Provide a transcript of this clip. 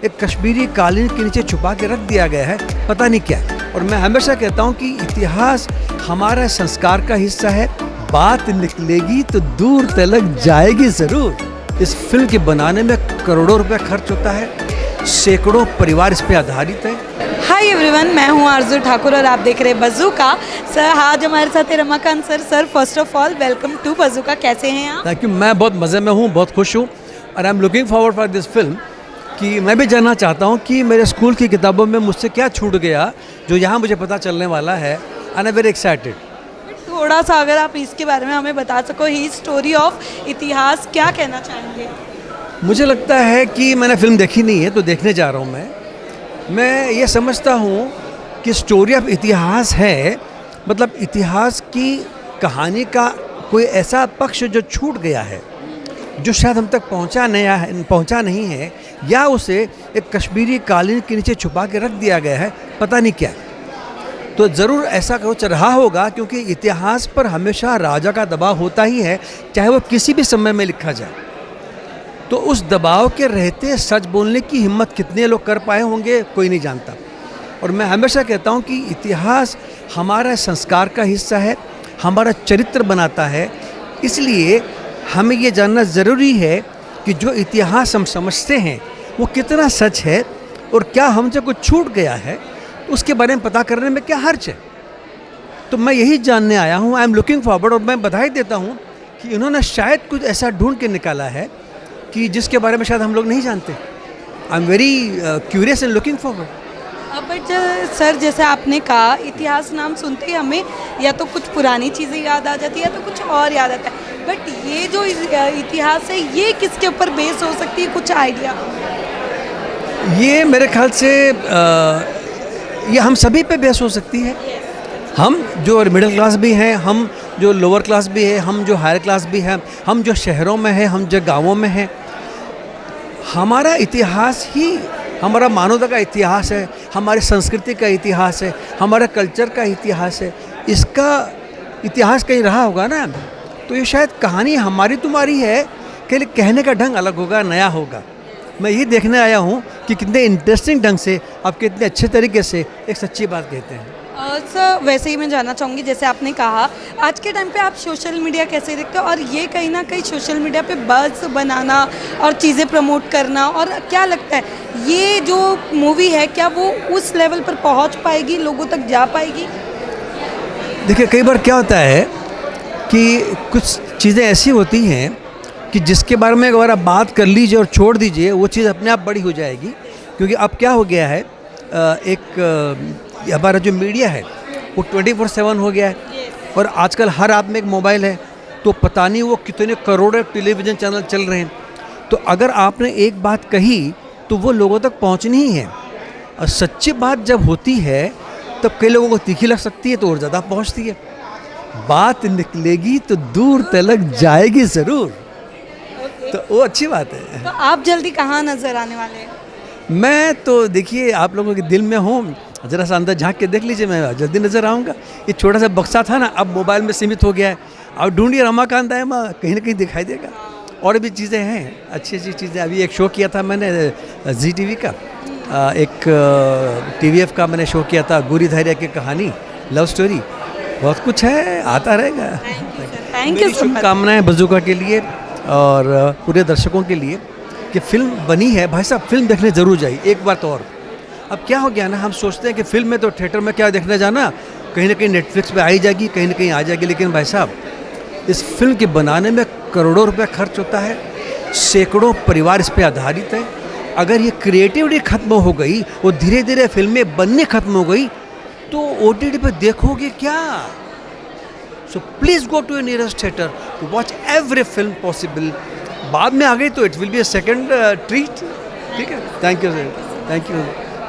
एक कश्मीरी कालीन के नीचे छुपा के रख दिया गया है, पता नहीं क्या। और मैं हमेशा कहता हूँ कि इतिहास हमारा संस्कार का हिस्सा है, बात निकलेगी तो दूर तलक जाएगी ज़रूर। इस फिल्म के बनाने में करोड़ों रुपए खर्च होता है, सैकड़ों परिवार इस पे आधारित है। हाय एवरीवन, मैं हूं आरजू ठाकुर और आप देख रहे हैं बज़ूका। सर आज हमारे साथ है Ramakant sir. Sir first of all welcome to Bazooka, कैसे हैं आप? थैंक यू, मैं बहुत मज़े में हूँ, बहुत खुश हूँ और I am looking forward for this film कि मैं भी जानना चाहता हूँ कि मेरे स्कूल की किताबों में मुझसे क्या छूट गया जो यहाँ मुझे पता चलने वाला है। I am very excited. थोड़ा सा अगर आप इसके बारे में हमें बता सको, ही स्टोरी ऑफ इतिहास, क्या कहना चाहेंगे? मुझे लगता है कि मैंने फिल्म देखी नहीं है तो देखने जा रहा हूँ। मैं ये समझता हूँ कि स्टोरी ऑफ इतिहास है, मतलब इतिहास की कहानी का कोई ऐसा पक्ष जो छूट गया है, जो शायद हम तक पहुँचा नहीं है, या उसे एक कश्मीरी कालीन के नीचे छुपा के रख दिया गया है, पता नहीं क्या। तो ज़रूर ऐसा कुछ रहा होगा, क्योंकि इतिहास पर हमेशा राजा का दबाव होता ही है, चाहे वो किसी भी समय में लिखा जाए। तो उस दबाव के रहते सच बोलने की हिम्मत कितने लोग कर पाए होंगे, कोई नहीं जानता। और मैं हमेशा कहता हूँ कि इतिहास हमारा संस्कार का हिस्सा है, हमारा चरित्र बनाता है। इसलिए हमें ये जानना ज़रूरी है कि जो इतिहास हम समझते हैं वो कितना सच है, और क्या हमसे कुछ छूट गया है, उसके बारे में पता करने में क्या हर्ज है। तो मैं यही जानने आया हूँ। I am looking forward. और मैं बधाई देता हूँ कि इन्होंने शायद कुछ ऐसा ढूंढ के निकाला है कि जिसके बारे में शायद हम लोग नहीं जानते। I am very curious and looking forward. But sir, जैसे आपने कहा, इतिहास नाम सुनते ही हमें या तो कुछ पुरानी चीज़ें याद आ जाती है या तो कुछ और याद आता है। बट ये जो इतिहास है, ये किसके ऊपर बेस हो सकती है, कुछ आइडिया? ये मेरे ख्याल से ये हम सभी पे बेस हो सकती है। हम जो मिडिल क्लास भी हैं, हम जो लोअर क्लास भी है, हम जो हायर क्लास भी हैं, हम जो शहरों में हैं, हम जो गाँवों में हैं, हमारा इतिहास ही हमारा मानवता का इतिहास है, हमारी संस्कृति का इतिहास है, हमारे कल्चर का इतिहास है। इसका इतिहास कहीं रहा होगा ना, तो ये शायद कहानी हमारी तुम्हारी है, कि कहने का ढंग अलग होगा, नया होगा। मैं यही देखने आया हूँ कि कितने इंटरेस्टिंग ढंग से आप कितने अच्छे तरीके से एक सच्ची बात कहते हैं। सर वैसे ही मैं जानना चाहूँगी, जैसे आपने कहा आज के टाइम पे आप सोशल मीडिया कैसे देखते हो, और ये कहीं ना कहीं सोशल मीडिया पे बज़ बनाना और चीज़ें प्रमोट करना, और क्या लगता है ये जो मूवी है क्या वो उस लेवल पर पहुँच पाएगी, लोगों तक जा पाएगी? देखिए, कई बार क्या होता है कि कुछ चीज़ें ऐसी होती हैं कि जिसके बारे में अगर आप बात कर लीजिए और छोड़ दीजिए, वो चीज़ अपने आप बड़ी हो जाएगी। क्योंकि अब क्या हो गया है, हमारा जो मीडिया है वो 24/7 हो गया है, और आजकल हर आप में एक मोबाइल है, तो पता नहीं वो कितने करोड़ों टेलीविज़न चैनल चल रहे हैं। तो अगर आपने एक बात कही तो वो लोगों तक पहुंचनी ही है, और सच्ची बात जब होती है तब कई लोगों को तीखी लग सकती है, तो और ज़्यादा पहुंचती है। बात निकलेगी तो दूर तलक जाएगी ज़रूर। तो वो अच्छी बात है। तो आप जल्दी कहाँ नज़र आने वाले हैं? मैं तो देखिए, आप लोगों के दिल में हूँ, ज़रा सा अंदर झांक के देख लीजिए, मैं जल्दी नज़र आऊँगा। ये छोटा सा बक्सा था ना, अब मोबाइल में सीमित हो गया है। आप ढूंढिए रमाकांत है, कहीं ना कहीं दिखाई देगा। और भी चीज़ें हैं, अच्छी अच्छी चीज़ें। अभी एक शो किया था मैंने ZTV का, एक TVF का मैंने शो किया था, गुरी धैर्य की कहानी, लव स्टोरी। बहुत कुछ है, आता रहेगा। Thank you. शुभकामनाएँ बज़ूका के लिए और पूरे दर्शकों के लिए कि फिल्म बनी है। भाई साहब, फिल्म देखने ज़रूर जाइए एक बार तो। और अब क्या हो गया ना, हम सोचते हैं कि फिल्म में तो थिएटर में क्या देखने जाना, कहीं ना कहीं नेटफ्लिक्स पे आई जाएगी, कहीं ना कहीं आ जाएगी। लेकिन भाई साहब, इस फिल्म के बनाने में करोड़ों रुपए खर्च होता है, सैकड़ों परिवार इस पे आधारित है। अगर ये क्रिएटिविटी खत्म हो गई, वो धीरे धीरे फिल्में बनने खत्म हो गई, तो OTT पे देखोगे क्या? So please go to your nearest theatre to watch every film possible. बाद में आ गई तो it will be a second treat. ठीक है, thank you sir, thank you.